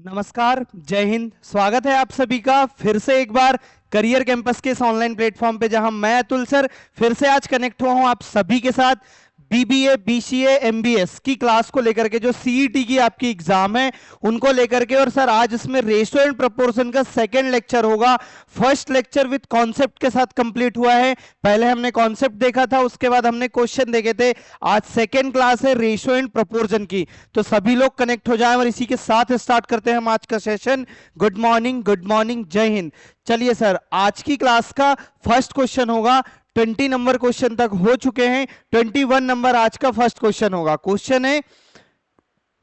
नमस्कार, जय हिंद। स्वागत है आप सभी का फिर से एक बार करियर कैंपस के इस ऑनलाइन प्लेटफॉर्म पे, जहां मैं अतुल सर फिर से आज कनेक्ट हुआ हूं आप सभी के साथ बीबीए, बीसीए, एमबीएस की क्लास को लेकर के, जो सीईटी की आपकी एग्जाम है उनको लेकर के। और सर आज इसमें रेशियो एंड प्रोपोर्शन का सेकंड लेक्चर होगा। फर्स्ट लेक्चर विद कॉन्सेप्ट के साथ कंप्लीट हुआ है। पहले हमने कॉन्सेप्ट देखा था, उसके बाद हमने क्वेश्चन देखे थे। आज सेकंड क्लास है रेशियो एंड प्रोपोर्शन की, तो सभी लोग कनेक्ट हो जाएं और इसी के साथ स्टार्ट करते हैं हम आज का सेशन। गुड मॉर्निंग, जय हिंद। चलिए सर, आज की क्लास का फर्स्ट क्वेश्चन होगा। 20 नंबर क्वेश्चन तक हो चुके हैं, 21 नंबर आज का फर्स्ट क्वेश्चन होगा। क्वेश्चन है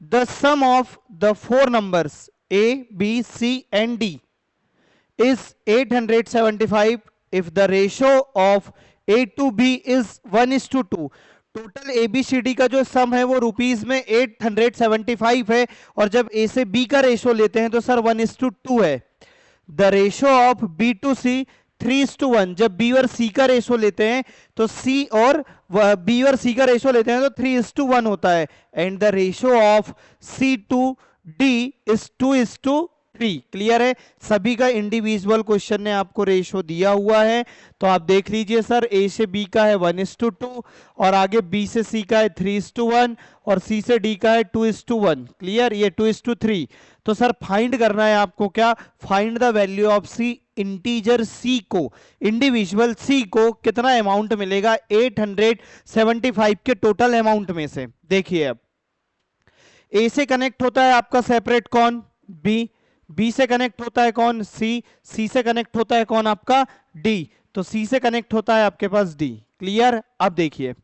the sum of the four numbers A B C and D is 875 if the ratio of A to B is 1:2। Total ABCD का जो सम है वो रुपीज में 875 है, और जब ए से बी का रेशियो लेते हैं तो सर 1:2 है। The ratio of B to C 3:1। जब बी और सी का रेशियो लेते हैं तो सी और बी और सी का रेशियो लेते हैं तो 3:1 होता है। And the ratio of C to D is 2:3। Clear है? सभी का इंडिविजुअल क्वेश्चन ने आपको रेशियो दिया हुआ है, तो आप देख लीजिए सर। ए से बी का है 1:2, और आगे बी से सी का है 3:1, और सी से डी का है 2:1। क्लियर? ये 2:3। तो सर फाइंड करना है आपको क्या? Find the value of C. Integer C को, इंडिविजुअल सी को कितना अमाउंट मिलेगा 875 के टोटल अमाउंट में से। देखिए, अब ए से कनेक्ट होता है आपका सेपरेट कौन? बी। बी से कनेक्ट होता है कौन? सी। सी से कनेक्ट होता है कौन? आपका डी। तो सी से कनेक्ट होता है आपके पास डी। क्लियर? अब देखिए,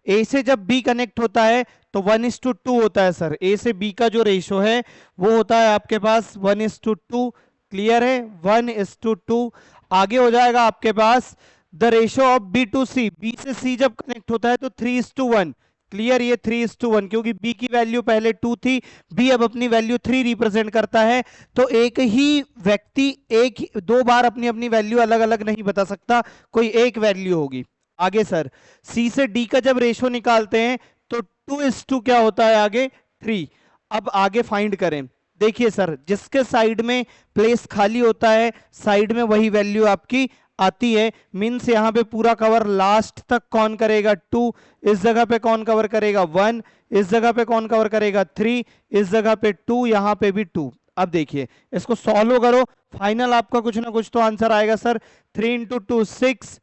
ए से जब बी कनेक्ट होता है तो 1:2 होता है सर। ए से बी का जो रेशियो है वो होता है आपके पास 1:2। क्लियर है? 1:2। आगे हो जाएगा आपके पास the ratio of B to C. B से सी जब कनेक्ट होता है तो 3:1। क्लियर? ये 3:1, क्योंकि बी की वैल्यू पहले 2 थी, बी अब अपनी वैल्यू 3 रिप्रेजेंट करता है। तो एक ही व्यक्ति दो बार अपनी अपनी वैल्यू अलग अलग नहीं बता सकता, कोई एक वैल्यू होगी। आगे सर, सी से डी का जब रेशियो निकालते हैं तो 2:2 क्या होता है आगे? 3। अब आगे फाइंड करें। देखिए सर, जिसके साइड में प्लेस खाली होता है साइड में वही वैल्यू आपकी आती है। मींस यहां पे पूरा कवर लास्ट तक कौन करेगा? 2। इस जगह पे कौन कवर करेगा? 1। इस जगह पे कौन कवर करेगा? 3। इस जगह पे 2, यहां पे भी 2। अब देखिए, इसको सॉल्व करो, फाइनल आपका कुछ ना कुछ तो आंसर आएगा सर। 3 × 2 6,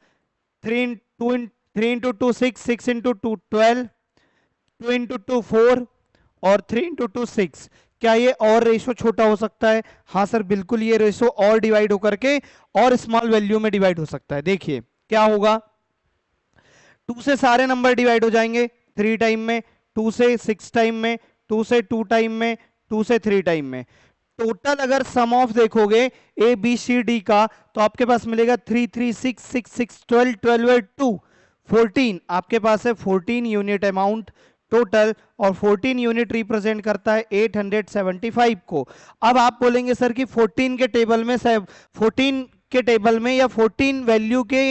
3 × 2 6, 6 × 2 12, 2 × 2 4, और 3 × 2 6। क्या ये और रेशो छोटा हो सकता है? हाँ सर, बिल्कुल ये रेशो और डिवाइड होकर के और स्मॉल वैल्यू में डिवाइड हो सकता है। देखिए क्या होगा, 2 से सारे नंबर डिवाइड हो जाएंगे 3 टाइम में, 2 से 6 टाइम में, 2 से 2 टाइम में, 2 से 3 टाइम में। टोटल अगर सम ऑफ देखोगे ए बी सी डी का तो आपके पास मिलेगा 3 3 6 6 6 12 12 2 14। आपके पास है 14 यूनिट अमाउंट टोटल, और 14 यूनिट रिप्रेजेंट करता है 875 को। अब आप बोलेंगे सर कि 14 के टेबल में 14 के टेबल में या 14 वैल्यू के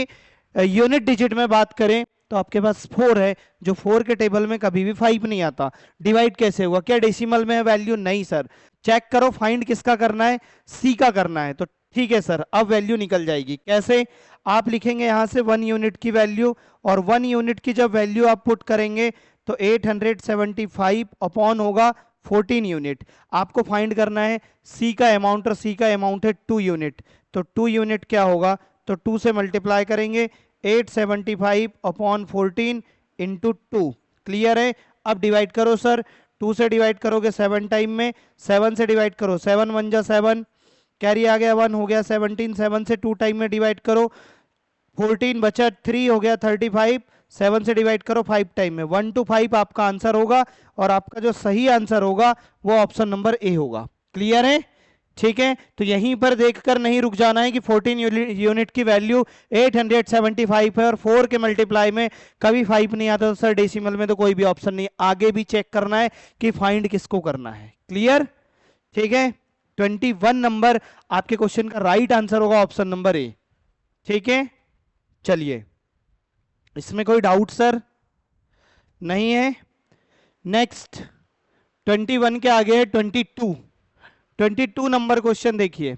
यूनिट डिजिट में बात करें तो आपके पास 4 है, जो 4 के टेबल में कभी भी 5 नहीं आता। डिवाइड कैसे हुआ? क्या डेसिमल में है वैल्यू? नहीं सर। चेक करो, फाइंड किसका करना है? सी का करना है। तो ठीक है सर, अब वैल्यू निकल जाएगी। कैसे? आप लिखेंगे यहां से 1 यूनिट की वैल्यू, और 1 यूनिट की जब वैल्यू आप पुट करेंगे तो 875 अपॉन होगा 14 यूनिट। आपको फाइंड करना है सी का अमाउंट, और सी का अमाउंट है 2 यूनिट। तो 2 यूनिट क्या होगा? तो 2 से मल्टीप्लाई करेंगे, 875 अपॉन 14 इंटू 2। क्लियर है? अब डिवाइड करो सर। 2 से डिवाइड करोगे 7 टाइम में, 7 से डिवाइड करो 7 1 जा 7, कैरी आ गया 1, हो गया 17। 7 से 2 टाइम में डिवाइड करो, 14 बचा 3, हो गया 35। 7 से डिवाइड करो 5 टाइम में, 1 to 5 आपका आंसर होगा, और आपका जो सही आंसर होगा वो ऑप्शन नंबर ए होगा। क्लियर है? ठीक है, तो यहीं पर देखकर नहीं रुक जाना है कि 14 यूनिट की वैल्यू 875 है और 4 के मल्टीप्लाई में कभी 5 नहीं आता, तो सर डेसिमल में तो कोई भी ऑप्शन नहीं। आगे भी चेक करना है कि फाइंड किसको करना है। क्लियर? ठीक है, 21 नंबर आपके क्वेश्चन का राइट आंसर होगा ऑप्शन नंबर ए। ठीक है, चलिए, इसमें कोई डाउट सर नहीं है? नेक्स्ट 21 के आगे है 22। 22 नंबर क्वेश्चन देखिए,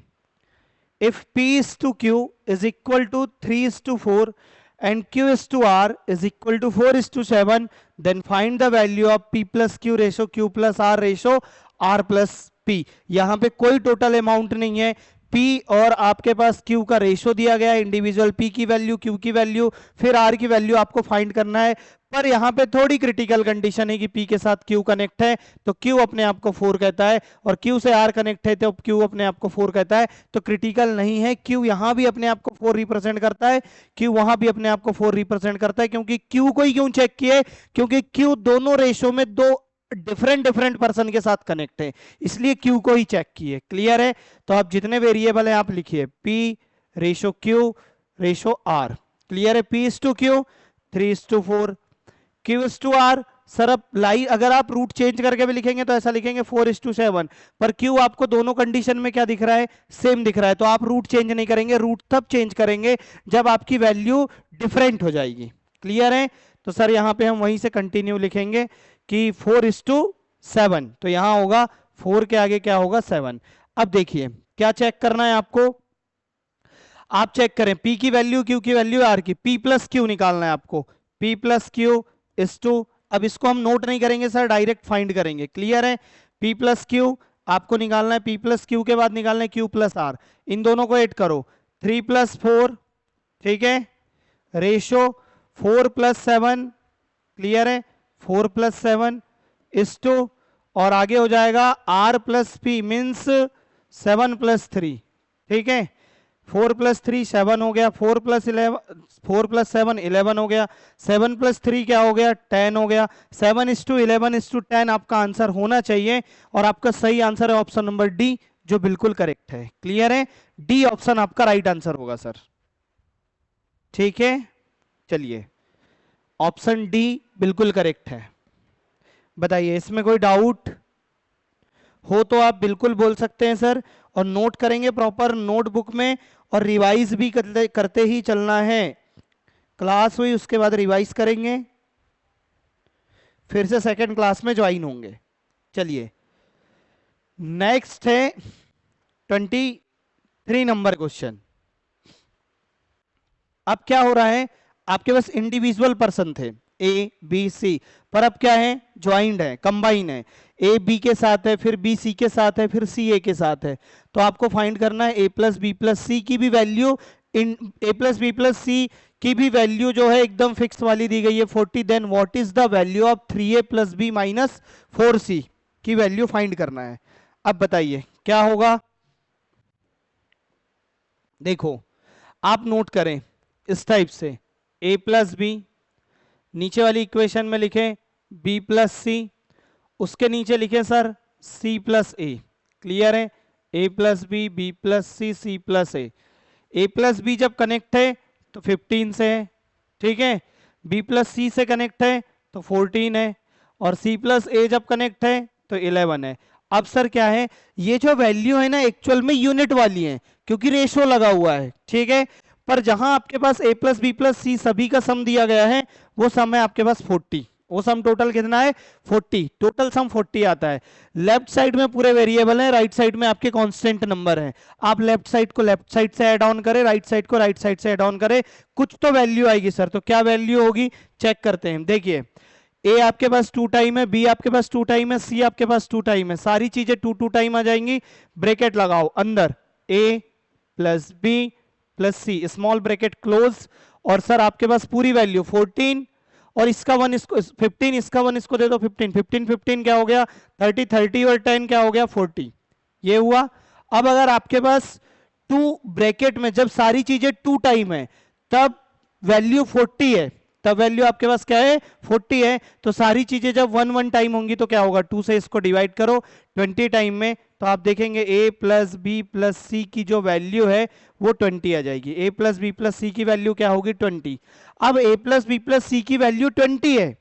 if P is to Q is equal to 3 is to 4 and Q is to R is equal to 4 is to 7, then find the value of P plus Q ratio Q plus R ratio R plus P। यहां पे कोई total amount नहीं है, P और आपके पास Q का ratio दिया गया है, इंडिविजुअल P की वैल्यू, Q की वैल्यू, फिर R की वैल्यू आपको फाइंड करना है। पर यहां पे थोड़ी क्रिटिकल कंडीशन है कि P के साथ Q कनेक्ट है तो Q अपने आप को 4 कहता है, और Q से R कनेक्ट है तो Q अपने आप को 4 कहता है। तो क्रिटिकल नहीं है, Q यहां भी अपने आप को 4 रिप्रेजेंट करता है, Q वहां भी अपने आप को 4 रिप्रेजेंट करता है। क्योंकि Q को ही क्यों चेक किए, क्योंकि Q दोनों रेशो में दो डिफरेंट पर्सन के साथ कनेक्ट है, इसलिए Q को ही चेक किए। क्लियर है? तो आप जितने वेरिएबल है आप लिखिए P ratio Q ratio R। Clear है? P is to Q 3 is to 4, Q is to R। Sir अब लाई अगर आप रूट चेंज करके भी लिखेंगे तो ऐसा लिखेंगे 4 इज टू 7, पर Q आपको दोनों कंडीशन में क्या दिख रहा है, सेम दिख रहा है। तो आप रूट चेंज नहीं करेंगे, रूट तब चेंज करेंगे जब आपकी वैल्यू डिफरेंट हो जाएगी। क्लियर है? तो सर यहां पे हम वहीं से कंटिन्यू लिखेंगे कि 4 इज टू 7, तो यहां होगा 4 के आगे क्या होगा 7। अब देखिए क्या चेक करना है आपको, आप चेक करें P की वैल्यू, Q की वैल्यू, R की, P प्लस Q निकालना है आपको, P plus Q is to, अब इसको हम नोट नहीं करेंगे सर, डायरेक्ट फाइंड करेंगे। क्लियर है? P प्लस Q आपको निकालना है, P प्लस Q के बाद निकालना है Q प्लस R, इन दोनों को ऐड करो, 3 प्लस 4, ठीक है, रेशो 4 प्लस 7, क्लियर है, 4 प्लस 7 इज टू, और आगे हो जाएगा R plus P means 7 plus 3, ठीक है, 4 प्लस 3 7 हो गया, 4 प्लस 7 11 हो गया, 7 प्लस 3 क्या हो गया 10 हो गया, 7 इज टू 11 इज टू 10 आपका आंसर होना चाहिए, और आपका सही आंसर है ऑप्शन नंबर डी, जो बिल्कुल करेक्ट है। क्लियर है? डी ऑप्शन आपका राइट आंसर होगा सर। ठीक है, चलिए ऑप्शन डी बिल्कुल करेक्ट है। बताइए इसमें कोई डाउट हो तो आप बिल्कुल बोल सकते हैं सर, और नोट करेंगे प्रॉपर नोटबुक में, और रिवाइज भी करते ही चलना है। क्लास हुई उसके बाद रिवाइज करेंगे, फिर से सेकंड क्लास में ज्वाइन होंगे। चलिए नेक्स्ट है 23 नंबर क्वेश्चन। अब क्या हो रहा है, आपके पास इंडिविजुअल पर्सन थे ए बी सी, पर अब क्या है, ज्वाइंट है, कंबाइन है, ए बी के साथ है, फिर बी सी के साथ है, फिर सी ए के साथ है। तो आपको फाइंड करना है ए प्लस बी प्लस सी की भी वैल्यू, ए प्लस बी प्लस सी की भी वैल्यू जो है एकदम फिक्स वाली दी गई है 40, then what is the value of 3a plus B minus 4c की वैल्यू फाइंड करना है। अब बताइए क्या होगा, देखो आप नोट करें इस टाइप से, a प्लस बी, नीचे वाली इक्वेशन में लिखें b प्लस सी, उसके नीचे लिखें sir c plus A. Clear है? a plus B, B plus C, C plus A. a plus B जब कनेक्ट है तो 15 से है, ठीक है, b प्लस सी से कनेक्ट है तो 14 है, और c प्लस ए जब कनेक्ट है तो 11 है। अब सर क्या है, ये जो वैल्यू है ना एक्चुअल में यूनिट वाली है, क्योंकि रेशो लगा हुआ है, ठीक है, पर जहां आपके पास a प्लस बी प्लस सी सभी का सम दिया गया है, वो सम है आपके पास 40, वो सम टोटल कितना है 40, टोटल सम 40 आता है। लेफ्ट साइड में पूरे वेरिएबल है, राइट साइड में आपके कांस्टेंट नंबर है। आप लेफ्ट साइड को लेफ्ट साइड से ऐड ऑन करें, राइट साइड को राइट साइड से ऐड ऑन करें, कुछ तो वैल्यू आएगी सर। तो क्या वैल्यू होगी चेक करते हैं। देखिए ए आपके पास 2 टाइम है, बी आपके पास 2 टाइम है, सी आपके पास 2 टाइम है, सारी चीजें 2 टाइम आ जाएंगी। ब्रैकेट लगाओ अंदर, ए प्लस बी प्लस सी, स्मॉल ब्रैकेट क्लोज, और सर आपके पास पूरी वैल्यू 14, और इसका 1 इसको 15, इसका 1 इसको दे दो 15, 15 15 क्या हो गया 30, 30 और 10 क्या हो गया 40, ये हुआ। अब अगर आपके पास 2 ब्रैकेट में जब सारी चीजें 2 टाइम है तब वैल्यू 40 है, तब वैल्यू आपके पास क्या है 40 है, तो सारी चीजें जब 1 1 टाइम होंगी तो क्या होगा 2 से इसको डिवाइड करो 20 टाइम में, तो आप देखेंगे a plus B plus C की जो वैल्यू है वो 20 आ जाएगी। a plus B plus C की वैल्यू क्या होगी 20। अब a plus B plus C की वैल्यू 20 है,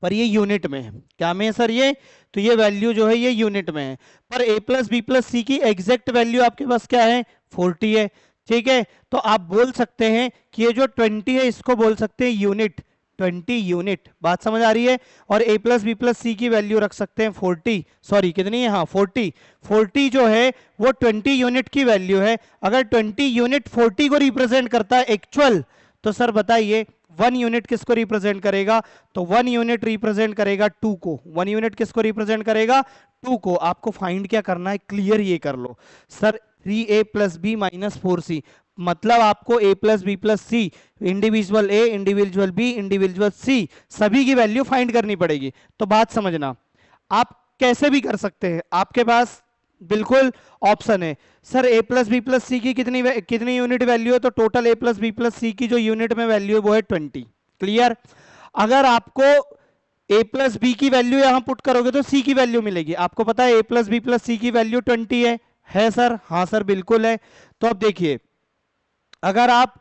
पर ये यूनिट में है, क्या में है सर ये, तो ये वैल्यू जो है ये यूनिट में है, पर a plus B plus C की एग्जैक्ट वैल्यू आपके पास क्या है 40 है, ठीक है। तो आप बोल सकते हैं कि ये जो 20 है इसको बोल सकते हैं यूनिट, 20 यूनिट। बात समझ आ रही है? और a plus B plus C की वैल्यू रख सकते हैं 40, सॉरी कितनी है, हाँ 40 जो है वो 20 यूनिट की वैल्यू है। अगर 20 यूनिट 40 को रिप्रेजेंट करता है एक्चुअल, तो सर बताइए 1 यूनिट किसको रिप्रेजेंट करेगा? तो 1 यूनिट रिप्रेजेंट करेगा 2 को। 1 यूनिट किसको रिप्रेजेंट करेगा? 2 को। आपको फाइंड क्या करना है, क्लियर ये कर लो sir, 3a plus B minus 4c, मतलब आपको a plus B plus C, individual a, individual b, individual c, सभी की वैल्यू फाइंड करनी पड़ेगी। तो बात समझना, आप कैसे भी कर सकते हैं, आपके पास बिल्कुल ऑप्शन है। Sir a plus B plus C की कितनी यूनिट वैल्यू है? तो total a plus B plus C की जो यूनिट में वैल्यू है वो है 20। क्लियर? अगर आपको a प्लस बी की वैल्यू यहां पुट करोगे तो c की वैल्यू मिलेगी। आपको पता है a plus B plus C की वैल्यू 20 है सर? हाँ सर बिल्कुल है। तो अब देखिए, अगर आप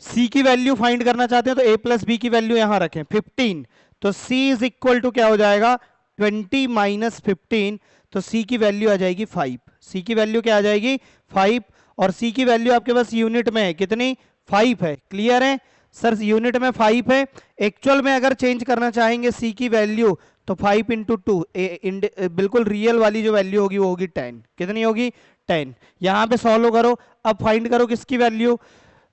c की वैल्यू फाइंड करना चाहते हैं तो a प्लस बी की वैल्यू यहां रखें 15, तो c इज इक्वल टू क्या हो जाएगा, 20 माइनस 15, तो c की वैल्यू आ जाएगी 5। c की वैल्यू क्या आ जाएगी, 5, और c की वैल्यू आपके पास यूनिट में है कितनी, 5 है। क्लियर है सर? यूनिट में 5 है। एक्चुअल में अगर चेंज करना चाहेंगे c की वैल्यू, तो 5 इंटू टू, बिल्कुल रियल वाली जो वैल्यू होगी वो होगी 10। कितनी होगी, 10। यहां पे सॉल्व करो, अब फाइंड करो किसकी वैल्यू।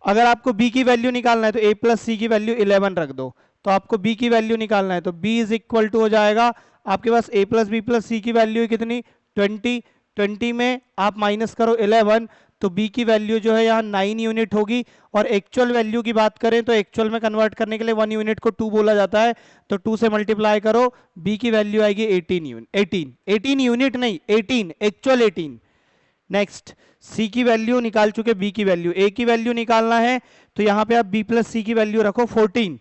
अगर आपको b की वैल्यू निकालना है तो a प्लस सी की वैल्यू 11 रख दो, तो आपको b की वैल्यू निकालना है तो b इज इक्वल टू हो जाएगा आपके पास a plus B plus C की वैल्यू कितनी, 20। 20 में आप माइनस करो 11, तो b की वैल्यू जो है यहाँ 9 यूनिट होगी। और एक्चुअल वैल्यू की बात करें तो एक्चुअल में कन्वर्ट करने के लिए 1 यूनिट को 2 बोला जाता है, तो 2 से मल्टीप्लाई करो, b की वैल्यू आएगी 18 यूनिट नहीं 18, एक्चुअल 18। नेक्स्ट, c की वैल्यू निकाल चुके, b की वैल्यू, a की वैल्यू निकालना है तो यहां पे आप b प्लस सी की वैल्यू रखो 14।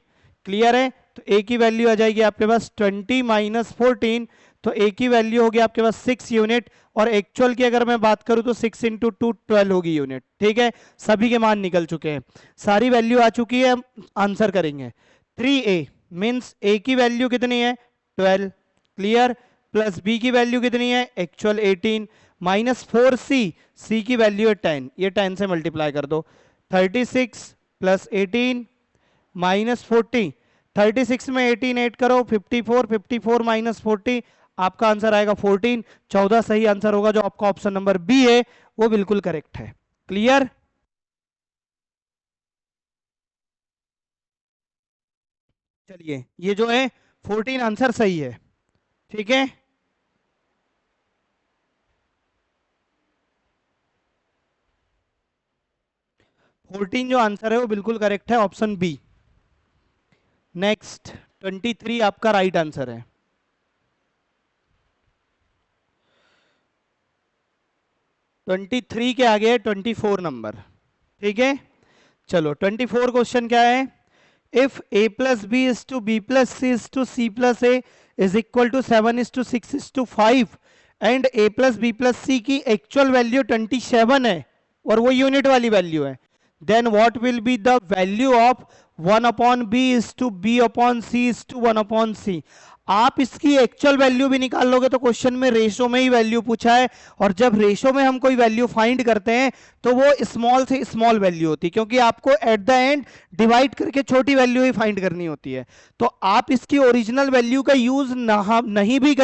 क्लियर है? तो a की वैल्यू आ जाएगी आपके पास 20 माइनस 14, तो a की वैल्यू होगी आपके पास 6 यूनिट, और एक्चुअल की अगर मैं बात करूं तो 6 इंटू 2 12 होगी यूनिट। ठीक है, सभी के मान निकल चुके हैं, सारी वैल्यू आ चुकी है, आंसर करेंगे 3a मीन्स a की वैल्यू कितनी है, 12। क्लियर? प्लस b की वैल्यू कितनी है, एक्चुअल 18, माइनस 4c, c की वैल्यू है 10, ये 10 से मल्टीप्लाई कर दो, 36 प्लस 18 माइनस 40, 36 में 18 ऐड करो 54, 54 माइनस 40, आपका आंसर आएगा 14। 14 सही आंसर होगा, जो आपका ऑप्शन नंबर बी है वो बिल्कुल करेक्ट है। क्लियर? चलिए, ये जो है 14 आंसर सही है। ठीक है, 14 जो आंसर है वो बिल्कुल करेक्ट है, ऑप्शन बी। नेक्स्ट, 23 आपका राइट आंसर है। 23 के आगे है 24 नंबर। ठीक है, चलो 24 क्वेश्चन क्या है, if a plus B is to B plus C is to C plus A is equal to 7 is to 6 is to 5 and a plus B plus C की एक्चुअल वैल्यू 27 है और वो unit वाली value है, then what will be the value of 1 upon B is to B upon C is to 1 upon C. आप इसकी actual value भी निकाल लोगे तो क्वेश्चन में रेशो में ही वैल्यू पूछा है, और जब रेशो में हम कोई वैल्यू फाइंड करते हैं तो वो स्मॉल से स्मॉल वैल्यू होती है, क्योंकि आपको एट द एंड डिवाइड करके छोटी वैल्यू ही फाइंड करनी होती है। तो आप इसकी ओरिजिनल वैल्यू का यूज नहीं भी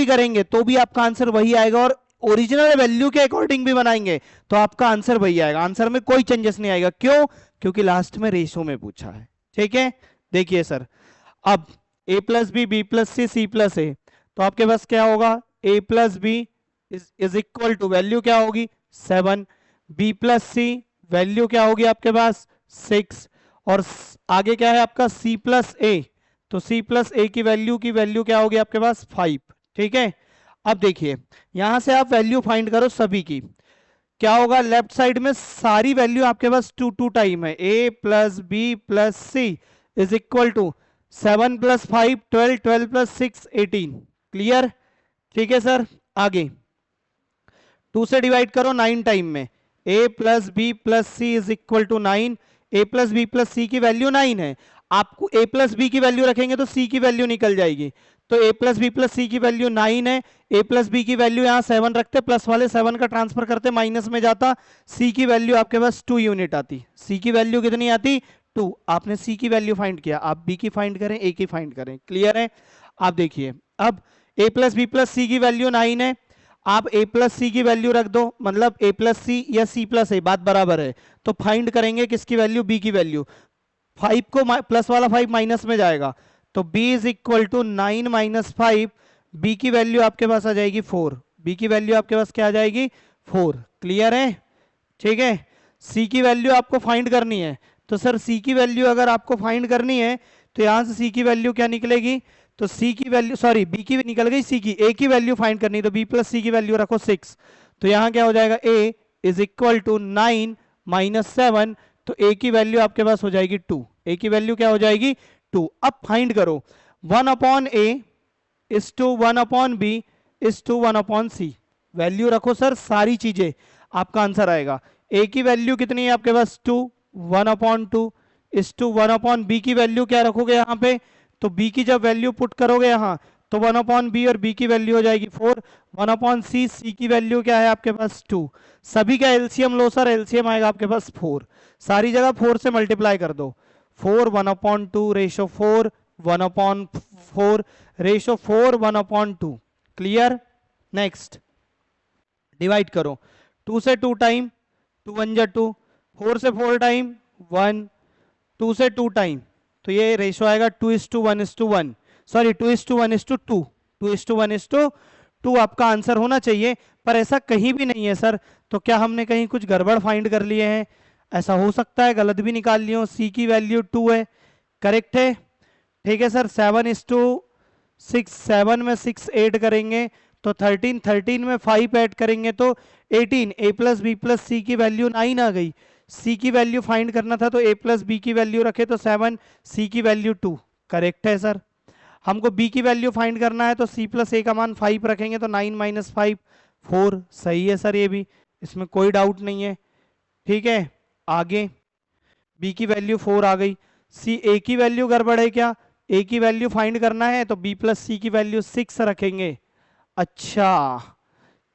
करेंगे तो भी आपका आंसर वही आएगा, और ओरिजिनल वैल्यू के अकॉर्डिंग भी बनाएंगे तो आपका आंसर वही आएगा, आंसर में कोई चेंजेस नहीं आएगा। क्यों? क्योंकि लास्ट में रेशो में पूछा है। ठीक है, देखिए सर, अब a plus B B plus C C plus A, तो आपके पास क्या होगा, a plus B is equal to value क्या होगी 7, b प्लस सी वैल्यू क्या होगी आपके पास 6, और आगे क्या है आपका c प्लस ए, तो c प्लस ए की वैल्यू क्या होगी आपके पास 5। ठीक है, अब देखिए यहां से आप वैल्यू फाइंड करो सभी की, क्या होगा, लेफ्ट साइड में सारी वैल्यू आपके पास 2 टाइम है, a plus B plus C is equal to 7 plus 5 12, 12 plus 6 18। Clear? ठीक है सर, आगे 2 से डिवाइड करो 9 टाइम में, a plus B plus C is equal to 9, a plus B plus C की वैल्यू 9 है, आपको a प्लस बी की वैल्यू रखेंगे तो c की वैल्यू निकल जाएगी, तो a plus B plus C की वैल्यू 9 है, a प्लस बी की वैल्यू यहाँ 7 रखते, प्लस वाले 7 का ट्रांसफर करते माइनस में जाता, c की वैल्यू आपके पास 2 यूनिट आती, c की वैल्यू कितनी आती 2। आपने सी की वैल्यू फाइंड किया, आप बी की फाइंड करें, ए की फाइंड करें। क्लियर है? आप देखिए अब a plus B plus C की वैल्यू 9 है, आप a प्लस सी की वैल्यू रख दो, मतलब a प्लस सी या c प्लस ए, बात बराबर है। तो फाइंड करेंगे किसकी वैल्यू? b की वैल्यू। 5 को प्लस वाला 5 माइनस में जाएगा, तो b is equal to 9 minus 5। b की वैल्यू आपके पास आ जाएगी 4। b की वैल्यू आपके पास क्या आ जाएगी? 4। क्लियर है? ठीक है। c की वैल्यू आपको फाइंड करनी है, तो सर c की वैल्यू अगर आपको फाइंड करनी है तो यहां से c की वैल्यू क्या निकलेगी? तो c की वैल्यू, सॉरी b की निकल गई, c की, a की वैल्यू फाइंड करनी, तो b प्लस सी की वैल्यू रखो 6। तो यहां क्या हो जाएगा? a is equal to 9 minus 7, तो a की वैल्यू आपके पास हो जाएगी 2। a की वैल्यू क्या हो जाएगी? 2। अब फाइंड करो 1 upon a is to 1 upon b is to 1 upon c। Value रखो सर, सारी चीजें, आपका आंसर आएगा। a की वैल्यू कितनी है आपके पास? 2, 1 upon 2 is to 1 upon b की वैल्यू क्या रखोगे यहाँ पे? तो b की जब वैल्यू पुट करोगे यहाँ, तो 1 अपॉन बी और b की वैल्यू हो जाएगी 4। 1 अपॉन सी, सी की वैल्यू क्या है आपके पास? 2। सभी का एलसीएम लो सर, एलसीएम आएगा आपके पास 4। सारी जगह 4 से मल्टीप्लाई कर दो। 4 1 upon 2 ratio 4 1 upon 4 ratio 4 1 upon 2। Clear? Next divide करो, 2 से 2 टाइम, 2 1 जा 2, 4 से 4 टाइम 1, 2 से 2 टाइम, तो ये रेशो आएगा 2:1:1, सॉरी 2:1:2, 2:1:2 आपका आंसर होना चाहिए, पर ऐसा कहीं भी नहीं है सर। तो क्या हमने कहीं कुछ गड़बड़ फाइंड कर लिए हैं? ऐसा हो सकता है, गलत भी निकाल लियो। सी की वैल्यू 2 है, करेक्ट है। ठीक है सर। 7:6, 7 में 6 ऐड करेंगे तो 13, 13 में 5 ऐड करेंगे तो 18। a plus B plus C की वैल्यू 9 आ गई। c की वैल्यू फाइंड करना था तो a प्लस बी की वैल्यू रखे तो 7, c की वैल्यू 2। करेक्ट है सर। हमको b की वैल्यू फाइंड करना है तो c प्लस a का मान 5 रखेंगे तो 9 माइनस 5 4। सही है सर, ये भी, इसमें कोई डाउट नहीं है। ठीक है, आगे b की वैल्यू 4 आ गई। a की वैल्यू गड़बड़ है क्या? a की वैल्यू फाइंड करना है तो b प्लस सी की वैल्यू 6 रखेंगे। अच्छा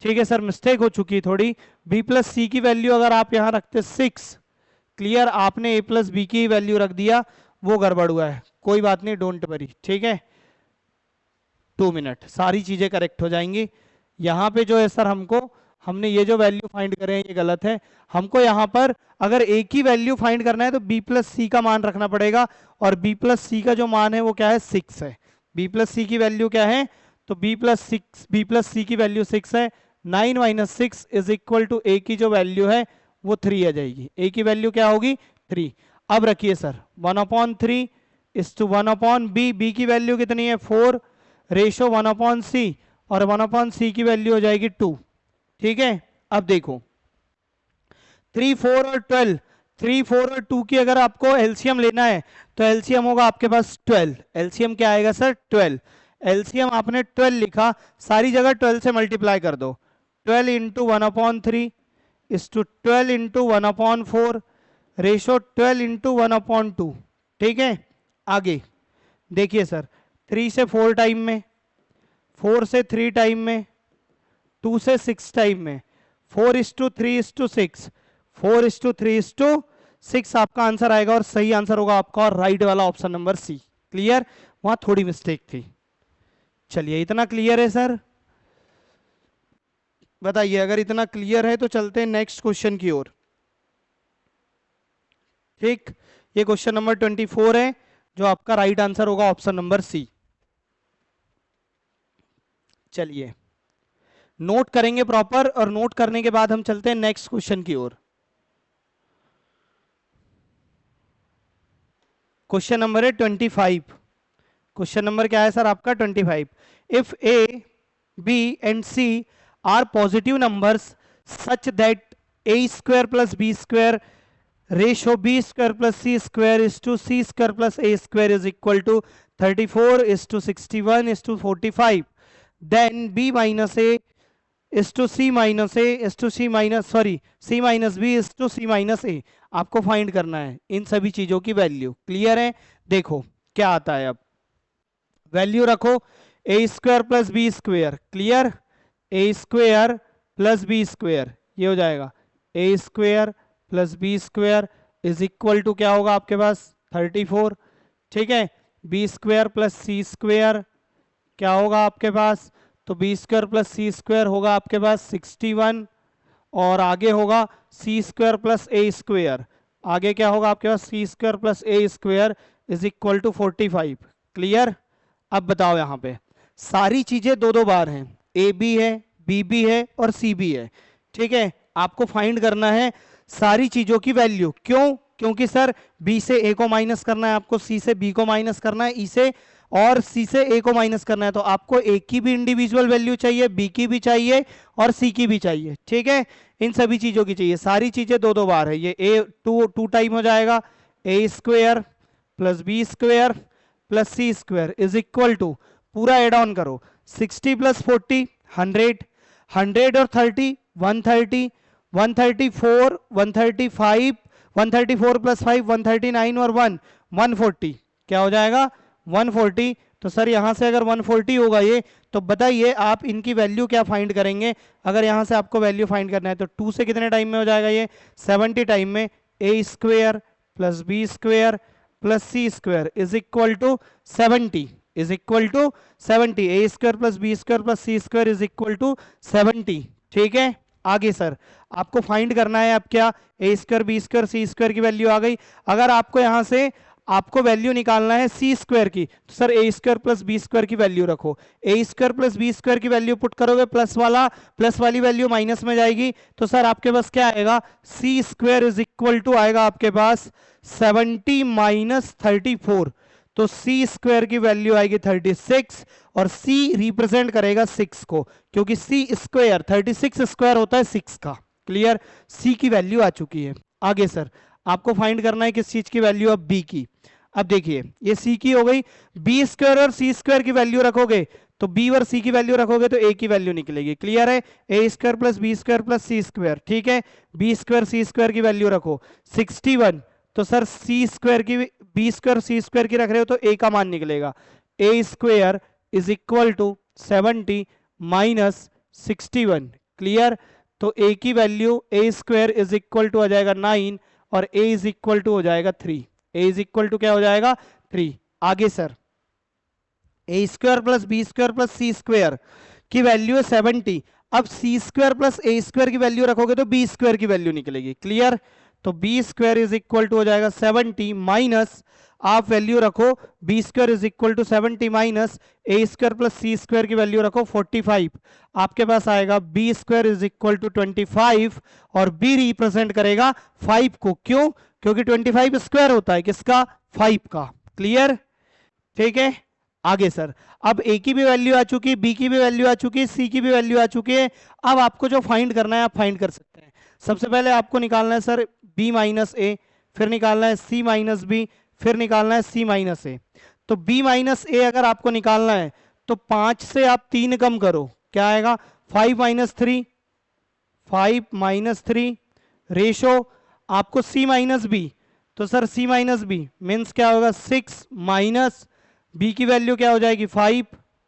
ठीक है सर, मिस्टेक हो चुकी थोड़ी। b प्लस सी की वैल्यू अगर आप यहां रखते 6, क्लियर, आपने a प्लस बी की वैल्यू रख दिया, वो गड़बड़ हुआ है। कोई बात नहीं, डोंट वरी। ठीक है, 2 मिनट, सारी चीजें करेक्ट हो जाएंगी। यहाँ पे जो है सर, हमने ये जो वैल्यू फाइंड करे हैं ये गलत है। हमको यहाँ पर अगर a की वैल्यू फाइंड करना है तो b प्लस सी का मान रखना पड़ेगा, और b प्लस सी का जो मान है वो क्या है? 6 है। b प्लस सी की वैल्यू क्या है? तो b प्लस सी की वैल्यू 6 है। 9 minus 6 is equal to a की जो वैल्यू है वो 3 आ जाएगी। a की वैल्यू क्या होगी? 3। अब रखिए sir, 1 upon 3 is to 1 upon B, B की वैल्यू कितनी है? 4 रेशो 1 अपॉन सी, और 1 अपॉन सी की वैल्यू हो जाएगी 2। ठीक है, अब देखो 3 4 और 12, 3 4 और 2 की अगर आपको एलसीएम लेना है तो एलसीएम होगा आपके पास 12। एलसीएम क्या आएगा सर? 12। एलसीएम आपने 12 लिखा, सारी जगह 12 से मल्टीप्लाई कर दो। 12 into 1 upon 3 is to 12 into 1 upon 4 ratio 12 into 1 upon 2। ठीक है, आगे देखिए सर, 3 से 4 टाइम में, 4 से 3 टाइम में, 2 से 6 टाइम में, 4:3:6, 4:3:6 आपका आंसर आएगा, और सही आंसर होगा आपका और राइट वाला ऑप्शन नंबर सी। क्लियर? वहां थोड़ी मिस्टेक थी। चलिए, इतना क्लियर है सर? बताइए, अगर इतना क्लियर है तो चलते हैं नेक्स्ट क्वेश्चन की ओर। ठीक, ये क्वेश्चन नंबर 24 है, जो आपका राइट आंसर होगा ऑप्शन नंबर सी। चलिए, नोट करेंगे प्रॉपर, और नोट करने के बाद हम चलते हैं नेक्स्ट क्वेश्चन की ओर। क्वेश्चन नंबर है 25। क्वेश्चन नंबर क्या है सर आपका? 25। If A B and C are positive numbers such that A square plus B square ratio B square plus C square is to C square plus A square is equal to 34:61:45, then B minus A is to C minus A is to C minus, sorry, C minus B is to C minus A. आपको find करना है इन सभी चीजों की value. Clear है? देखो क्या आता है। अब वैल्यू रखो, A square plus B square, clear, A square plus B square, ये हो जाएगा A square plus B square is equal to क्या होगा आपके पास 34, ठीक है। B square plus C square क्या होगा आपके पास, तो B square plus C square होगा आपके पास 61, और आगे होगा C square plus A square, आगे क्या होगा आपके पास C square plus A square is equal to 45। Clear. अब बताओ यहाँ पे सारी चीजें दो दो बार हैं, ए बी है, बी बी है और सी बी है, ठीक है। आपको फाइंड करना है सारी चीजों की वैल्यू, क्यों, क्योंकि सर बी से ए को माइनस करना है आपको, सी से बी को माइनस करना है, ई से और सी से ए को माइनस करना है, तो आपको ए की भी इंडिविजुअल वैल्यू चाहिए, बी की भी चाहिए और सी की भी चाहिए, ठीक है। इन सभी चीजों की चाहिए, सारी चीजें दो दो बार है, ये ए टू टाइम हो जाएगा, A square plus B square plus C square is equal to, पूरा एड ऑन करो, 60 प्लस 40 100, 100 और 30 130, 134 135, 134 प्लस 5 139 और 1 140, क्या हो जाएगा 140। तो सर यहां से अगर 140 होगा ये, तो बताइए आप इनकी वैल्यू क्या फाइंड करेंगे। अगर यहां से आपको वैल्यू फाइंड करना है तो 2 से कितने टाइम में हो जाएगा ये, 70 टाइम में, A square plus B square plus C square is equal to 70, is equal to 70, A square plus B square plus C square is equal to 70, ठीक है। आगे सर आपको फाइंड करना है अब क्या, ए square B square C square की value आ गई। अगर आपको यहां से आपको वैल्यू निकालना है सी स्क्वायर की, तो sir A square plus B square की वैल्यू रखो, A square plus B square की वैल्यू पुट करोगे, प्लस वाली वैल्यू माइनस में जाएगी, तो सर आपके पास क्या आएगा, सी स्क्वायर इज इक्वल टू आएगा आपके पास 70 माइनस 34, तो सी स्क्वायर की वैल्यू आएगी 36 और सी रिप्रेजेंट करेगा 6 को, क्योंकि सी स्क्वायर 36 स्क्वायर होता है 6 का। क्लियर, सी की वैल्यू आ चुकी है। आगे सर आपको फाइंड करना है किस चीज की वैल्यू, अब बी की। अब देखिए ये सी की हो गई, बी स्क्वायर और सी स्क्वायर की वैल्यू रखोगे तो बी और सी की वैल्यू रखोगे तो ए की वैल्यू निकलेगी। क्लियर है, A square plus B square plus C square, ठीक है। बी स्क्वायर सी स्क्वायर की वैल्यू रखो 61, तो सर सी स्क्वायर की, बी स्क्वायर सी स्क्वायर की रख रहे हो तो ए का मान निकलेगा, A square is equal to 70 minus 61। Clear, तो ए की value A square is equal to आ जाएगा 9 और ए इज इक्वल टू हो जाएगा 3, ए इज इक्वल टू क्या हो जाएगा 3। आगे sir A square plus B square plus C square की वैल्यू है 70, अब C square plus A square की वैल्यू रखोगे तो बी स्क्वायर की वैल्यू निकलेगी। क्लियर, तो B square is equal to हो जाएगा 70 माइनस, आप वैल्यू रखो B square is equal to 70 minus A square plus C square की वैल्यू रखो 45, आपके पास आएगा B square is equal to 25 और बी रिप्रेजेंट करेगा 5 को, क्यों, क्योंकि 25 स्क्वायर होता है किसका, 5 का। क्लियर, ठीक है। आगे सर अब ए की भी वैल्यू आ चुकी है, बी की भी वैल्यू आ चुकी है, सी की भी वैल्यू आ चुकी है। अब आपको जो फाइंड करना है आप फाइंड कर सकते हैं। सबसे पहले आपको निकालना है सर बी माइनस ए, फिर निकालना है सी माइनस बी, फिर निकालना है सी माइनस ए। तो बी माइनस ए अगर आपको निकालना है तो 5 से आप 3 कम करो, क्या आएगा 5 माइनस 3, 5 माइनस 3 रेशो आपको सी माइनस बी, तो सर सी माइनस बी मीन्स क्या होगा 6 माइनस बी की वैल्यू क्या हो जाएगी 5।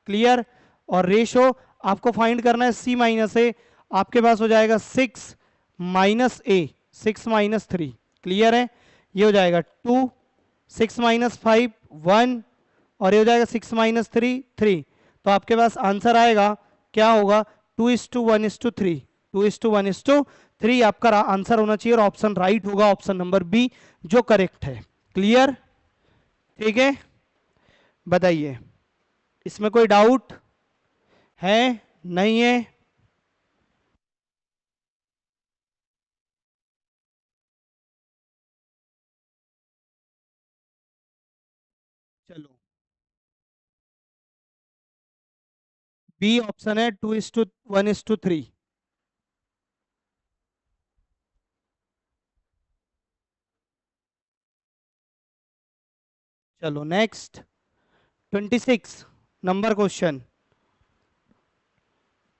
क्लियर, और रेशो आपको फाइंड करना है सी माइनस ए, आपके पास हो जाएगा 6 माइनस ए, 6 माइनस 3। क्लियर है, ये हो जाएगा 2, 6 माइनस 5 1 और ये हो जाएगा 6 माइनस 3 3। तो आपके पास आंसर आएगा क्या होगा 2:1:3, 2:1:3 आपका आंसर होना चाहिए और ऑप्शन राइट होगा, ऑप्शन नंबर बी जो करेक्ट है। क्लियर, ठीक है। बताइए इसमें कोई डाउट है, नहीं है? चलो बी ऑप्शन है 2:1:3। चलो next 26 number question,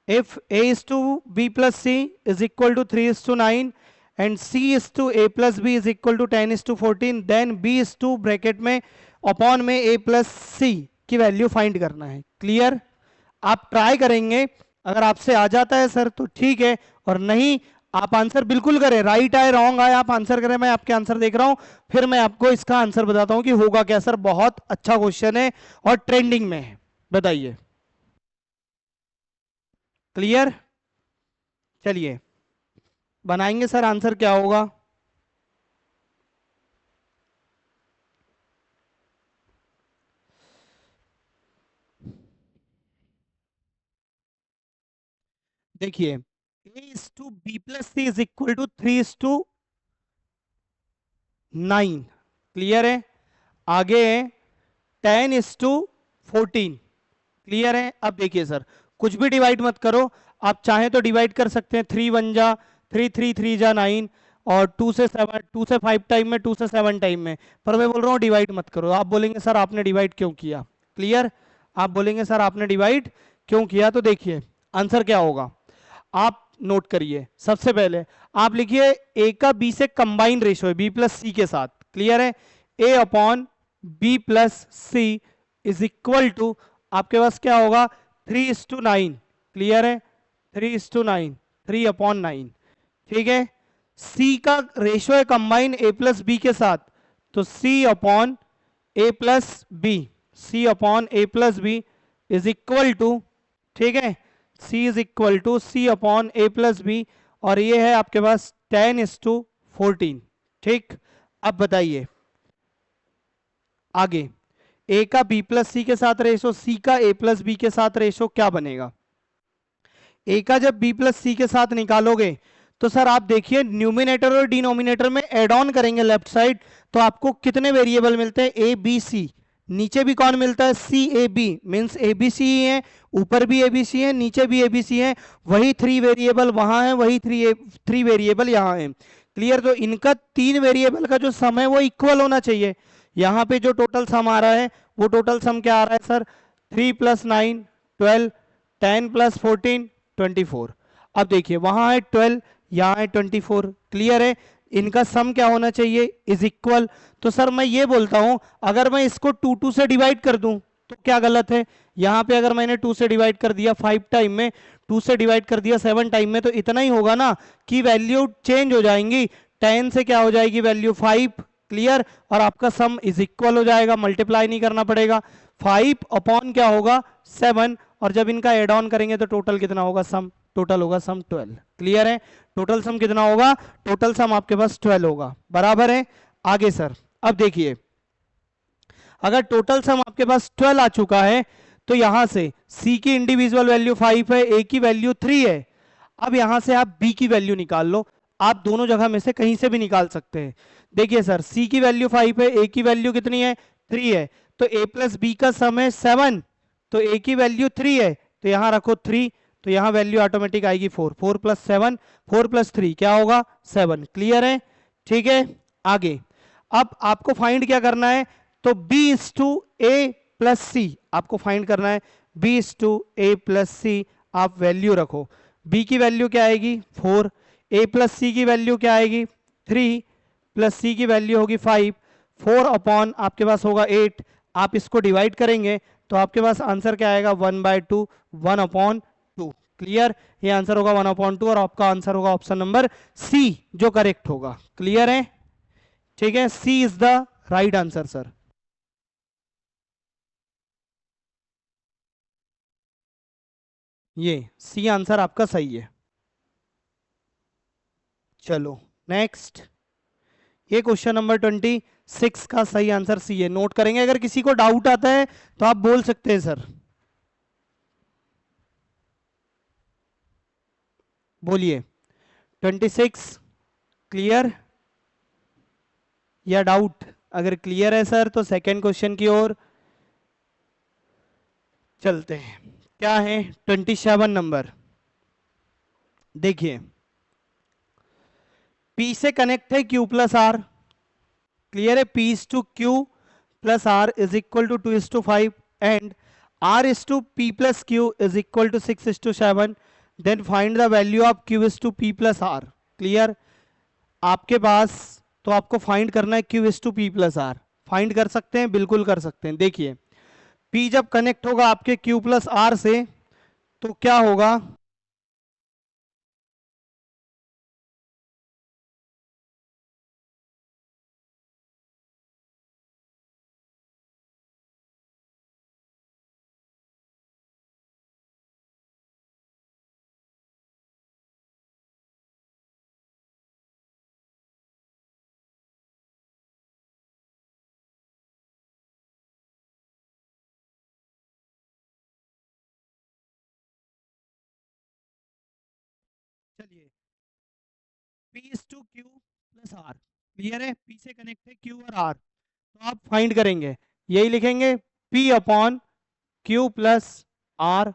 if a is to b plus c is equal to 3:9 and c is to a plus b is equal to 10:14 then b is to bracket में upon में a plus c की value find करना है। Clear, आप try करेंगे, अगर आपसे आ जाता है सर तो ठीक है, और नहीं आप आंसर बिल्कुल करें, राइट आए रॉन्ग आए आप आंसर करें, मैं आपके आंसर देख रहा हूं, फिर मैं आपको इसका आंसर बताता हूं कि होगा क्या। सर बहुत अच्छा क्वेश्चन है और ट्रेंडिंग में है, बताइए। क्लियर? चलिए बनाएंगे सर, आंसर क्या होगा। देखिए a is to B plus C is equal to 3:9। Clear है? आगे 10:14। क्लियर है? अब देखिए सर, कुछ भी डिवाइड मत करो, आप चाहें तो डिवाइड कर सकते हैं, 3 1 जा 3, 3 3 जा 9, और 2 से 7, 2 से 5 टाइम में, 2 से 7 टाइम में। पर मैं बोल रहा हूँ डिवाइड मत करो। आप बोलेंगे सर आपने डिवाइड क्यों किया। क्लियर? आप बोलेंगे सर आपने डिवाइड क्यों किया, तो देखिए आंसर क्या होगा। आप नोट करिए, सबसे पहले आप लिखिए ए का बी से कंबाइंड रेशो है, बी प्लस सी के साथ। क्लियर है? A upon B plus C is equal to, आपके पास क्या होगा, 3:9। क्लियर है? 3:9, 3/9। ठीक है? सी का रेशो है कंबाइन ए प्लस बी के साथ, तो C upon A plus B, C upon A plus B is equal to, ठीक है, C is equal to C upon A plus B, और ये है आपके पास 10:14। ठीक, अब बताइए आगे, ए का बी प्लस सी के साथ रेशो, सी का ए प्लस बी के साथ रेशो क्या बनेगा। ए का जब बी प्लस सी के साथ निकालोगे तो सर आप देखिए न्यूमिनेटर और डिनोमिनेटर में एड ऑन करेंगे लेफ्ट साइड, तो आपको कितने वेरिएबल मिलते हैं, ए बी सी। नीचे भी कौन मिलता है, C A B, means A B C है, ऊपर भी ए बी सी है, नीचे भी ए बी सी है। वही 3 वेरिएबल वहां है, वही 3 वेरिएबल यहाँ है। क्लियर? तो इनका 3 वेरिएबल का जो सम है वो इक्वल होना चाहिए। यहाँ पे जो टोटल सम आ रहा है वो टोटल सम क्या आ रहा है सर, 3 + 9 12, 10 + 14 24। अब देखिए वहां है 12, यहाँ है 24। क्लियर है? इनका सम क्या होना चाहिए, इज इक्वल। तो सर मैं ये बोलता हूं, अगर मैं इसको 2 2 से डिवाइड कर दूं तो क्या गलत है। यहां पे अगर मैंने 2 से डिवाइड कर दिया 5 टाइम में, 2 से डिवाइड कर दिया 7 टाइम में, तो इतना ही होगा ना कि वैल्यू चेंज हो जाएंगी, 10 से क्या हो जाएगी वैल्यू 5। क्लियर? और आपका सम इज इक्वल हो जाएगा, मल्टीप्लाई नहीं करना पड़ेगा। 5 अपॉन क्या होगा, 7, और जब इनका एड ऑन करेंगे तो टोटल कितना होगा, सम टोटल होगा सम 12। क्लियर है? टोटल सम कितना होगा, टोटल सम आपके पास 12 होगा। बराबर है? आगे सर अब देखिए, अगर टोटल सम आपके पास 12 आ चुका है तो यहां से C की इंडिविजुअल वैल्यू 5 है, A की वैल्यू 3 है। अब यहां से आप B की वैल्यू निकाल लो, आप दोनों जगह में से कहीं से भी निकाल सकते हैं। देखिए सर C की वैल्यू 5 है, A की वैल्यू कितनी है, 3 है, तो A प्लस बी का सम है 7, तो A की वैल्यू 3 है, तो यहां रखो 3, तो यहां वैल्यू ऑटोमेटिक आएगी 4, 4 + 7, 4 + 3 क्या होगा, 7। क्लियर है? ठीक है, आगे अब आपको फाइंड क्या करना है, तो B is to A plus C आपको फाइंड करना है, B is to A plus C. आप वैल्यू रखो, B की वैल्यू क्या आएगी 4, A प्लस सी की वैल्यू क्या आएगी 3, प्लस C की वैल्यू होगी 5, 4 अपॉन आपके पास होगा 8। आप इसको डिवाइड करेंगे तो आपके पास आंसर क्या आएगा, 1/2, 1/2। क्लियर? ये आंसर होगा 1/2, और आपका आंसर होगा ऑप्शन नंबर सी जो करेक्ट होगा। क्लियर है? ठीक है, C is the right answer sir. ये सी आंसर आपका सही है। चलो नेक्स्ट, ये क्वेश्चन नंबर 26 का सही आंसर सी है। नोट करेंगे, अगर किसी को डाउट आता है तो आप बोल सकते हैं सर, बोलिए। 26 क्लियर या डाउट? अगर क्लियर है सर तो सेकंड क्वेश्चन की ओर चलते हैं। क्या है 27 नंबर, देखिए P से कनेक्ट है Q प्लस आर। क्लियर है? P is to Q plus R is equal to 2:5, and R is to P plus Q is equal to 6:7। Then find the value of Q is to P plus R. Clear? आपके पास तो आपको find करना है Q is to P plus R. Find कर सकते हैं, बिल्कुल कर सकते हैं। देखिए P जब कनेक्ट होगा आपके Q प्लस आर से तो क्या होगा, चलिए, P is to Q plus R, clear है, P से कनेक्ट है Q और R, तो आप फाइंड करेंगे, यही लिखेंगे P upon Q plus R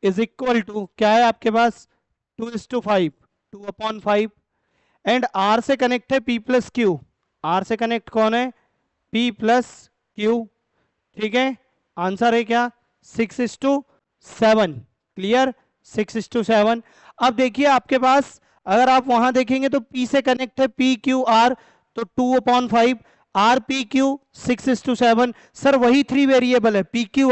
is equal to क्या है आपके पास, 2:5, 2/5, एंड R से कनेक्ट है P प्लस क्यू, R से कनेक्ट कौन है, P प्लस क्यू, ठीक है, आंसर है क्या, 6:7, क्लियर, 6:7। अब देखिए आपके पास, अगर आप वहां देखेंगे तो P से कनेक्ट है P क्यू आर, तो 2/5, आर पी क्यू, 6:7, सर वही थ्री वेरिएबल है पी क्यू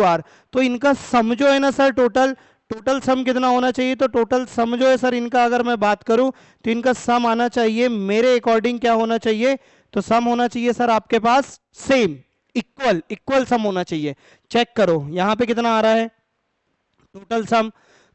आर, तो इनका सम जो है ना सर, टोटल टोटल सम कितना होना चाहिए, तो टोटल सम जो है सर इनका, अगर मैं बात करूं तो इनका सम आना चाहिए मेरे अकॉर्डिंग, क्या होना चाहिए, तो सम होना चाहिए सर आपके पास सेम, इक्वल इक्वल सम होना चाहिए। चेक करो यहां पे कितना आ रहा है टोटल सम,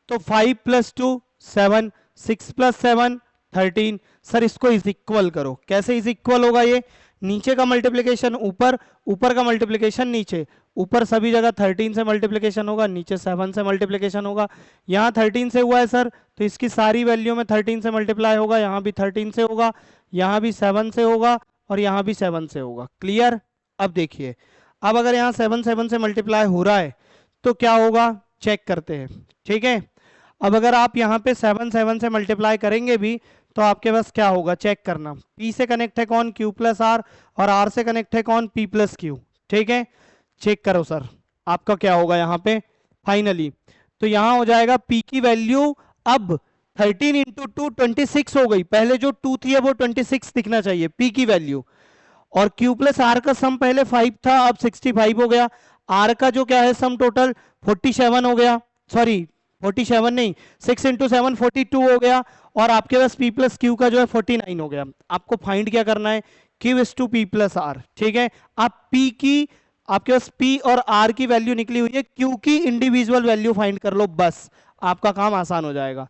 तो 5 + 2 7, 6 + 7 13, सर इसको इज इक्वल करो, कैसे इज इक्वल होगा ये, नीचे का मल्टीप्लिकेशन ऊपर, ऊपर का मल्टीप्लिकेशन नीचे, ऊपर सभी जगह 13 से मल्टीप्लिकेशन होगा, नीचे 7 से मल्टीप्लिकेशन होगा, यहाँ 13 से हुआ है सर, तो इसकी सारी वैल्यू में 13 से मल्टीप्लाई होगा, यहाँ भी 13 से होगा, यहाँ भी 7 से होगा, और यहाँ भी 7 से होगा, क्लियर। अब देखिए, अब अगर यहाँ 7 7 से मल्टीप्लाई हो रहा है तो क्या होगा, चेक करते हैं, ठीक है। अब अगर आप यहाँ पे 7 7 से मल्टीप्लाई करेंगे भी तो आपके पास क्या होगा, चेक करना, P से कनेक्ट है कौन, Q प्लस आर, और R से कनेक्ट है कौन, P प्लस क्यू, ठीक है। चेक करो सर, आपका क्या होगा यहाँ पे फाइनली, तो यहाँ हो जाएगा P की वैल्यू, अब 13 × 2 26 हो गई, पहले जो 2 थी है वो 26 दिखना चाहिए P की वैल्यू, और Q प्लस आर का सम पहले 5 था, अब 65 हो गया, R का जो क्या है सम टोटल 47 हो गया, सॉरी 47 नहीं, 6 × 7 42 हो गया, और आपके पास P प्लस क्यू का जो है 49 हो गया। आपको फाइंड क्या करना है, Q is to P plus R, ठीक है। आप P की, आपके पास P और R की वैल्यू निकली हुई है, Q की इंडिविजुअल वैल्यू फाइंड कर लो, बस आपका काम आसान हो जाएगा।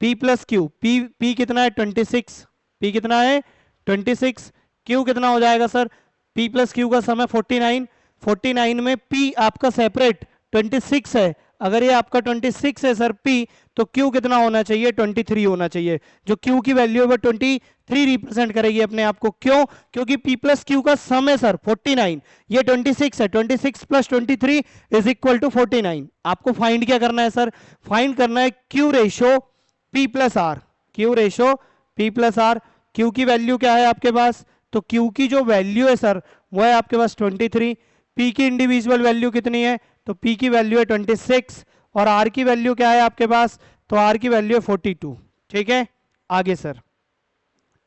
P प्लस क्यू, P कितना है 26, P कितना है 26, Q कितना हो जाएगा सर, P प्लस क्यू का सम है 49, 49 में P आपका सेपरेट 26 है, अगर ये आपका 26 है सर P, तो Q कितना होना चाहिए, 23 होना चाहिए, जो Q की वैल्यू है वो 23 रिप्रेजेंट करेगी अपने आप को, क्यों, क्योंकि P प्लस क्यू का सम है सर 49, ये 26 है, 26 + 23 इज इक्वल टू 49। आपको फाइंड क्या करना है सर, फाइंड करना है Q ratio P plus R, Q ratio P plus R, Q की वैल्यू क्या है आपके पास, तो Q की जो वैल्यू है सर वो है आपके पास 23, P की इंडिविजुअल वैल्यू कितनी है, तो P की वैल्यू है 26, और R की वैल्यू क्या है आपके पास, तो R की वैल्यू है 42, ठीक है। आगे सर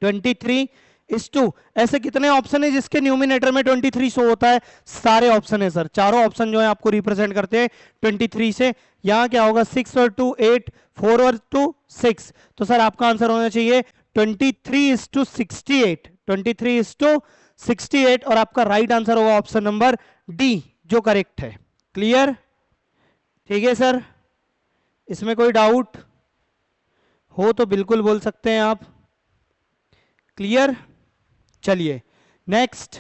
23:2, ऐसे कितने ऑप्शन है जिसके न्यूमिनेटर में 23 शो होता है, सारे ऑप्शन है सर, चारों ऑप्शन जो है आपको रिप्रेजेंट करते हैं 23 से। यहाँ क्या होगा, 6 और 2 8, 4 और 2 6, तो सर आपका आंसर होना चाहिए 23:68, 23:68, और आपका राइट आंसर होगा ऑप्शन नंबर डी, जो करेक्ट है, क्लियर, ठीक है सर। इसमें कोई डाउट हो तो बिल्कुल बोल सकते हैं आप, क्लियर। चलिए नेक्स्ट,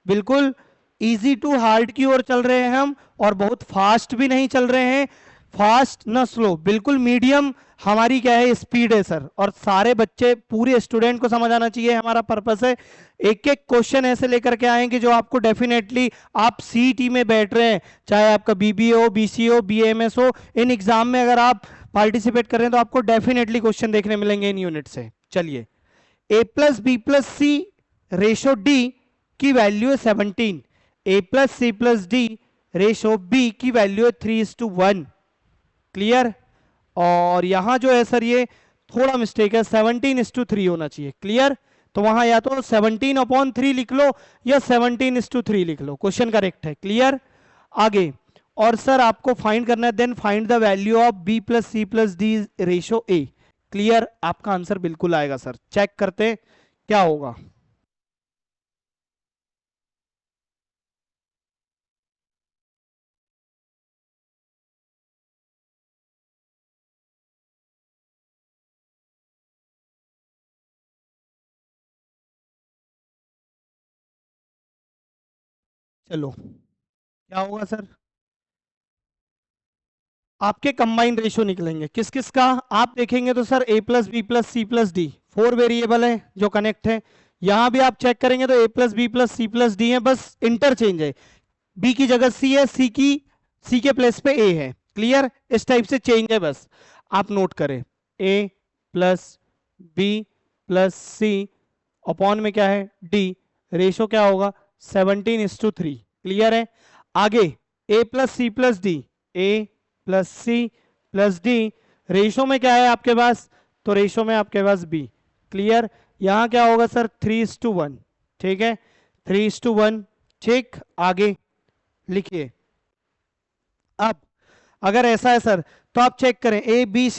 बिल्कुल इजी टू हार्ड की ओर चल रहे हैं हम, और बहुत फास्ट भी नहीं चल रहे हैं, फास्ट ना स्लो, बिल्कुल मीडियम हमारी क्या है स्पीड है सर, और सारे बच्चे पूरे स्टूडेंट को समझ आना चाहिए, हमारा पर्पस है एक एक क्वेश्चन ऐसे लेकर के आएंगे जो आपको डेफिनेटली, आप सीईटी में बैठ रहे हैं, चाहे आपका बीबीए हो, बीसीए हो, बीएमएस हो, इन एग्जाम में अगर आप पार्टिसिपेट कर रहे हैं तो आपको डेफिनेटली क्वेश्चन देखने मिलेंगे इन यूनिट से। चलिए, A+B+C रेशो डी की वैल्यू है 17, A+C+D रेशो बी की वैल्यू है 3:1, क्लियर। और यहां जो है सर ये थोड़ा मिस्टेक है, 17:3 होना चाहिए, क्लियर। तो वहां या तो 17/3 लिख लो या 17:3 लिख लो, क्वेश्चन करेक्ट है, क्लियर। आगे, और सर आपको फाइंड करना है, then find the value of B+C+D ratio A, clear, आपका आंसर बिल्कुल आएगा सर, चेक करते हैं क्या होगा। चलो क्या होगा सर, आपके कंबाइंड रेशियो निकलेंगे। किस किस का आप देखेंगे तो sir a plus B plus C plus D, 4 variable है जो कनेक्ट है। यहां भी आप चेक करेंगे तो a plus B plus C plus D है, बस इंटरचेंज है, b की जगह c है, c के प्लेस पे a है। क्लियर, इस टाइप से चेंज है, बस आप नोट करें। a plus B plus C upon में क्या है d, रेशो क्या होगा 17:3। क्लियर है। आगे a plus C plus D, a plus C plus D, ratio में क्या है आपके पास, तो रेशो में आपके पास b। क्लियर, यहां क्या होगा सर 3:1। ठीक है, 3:1। ठीक, आगे लिखिए। अब अगर ऐसा है सर तो आप चेक करें A B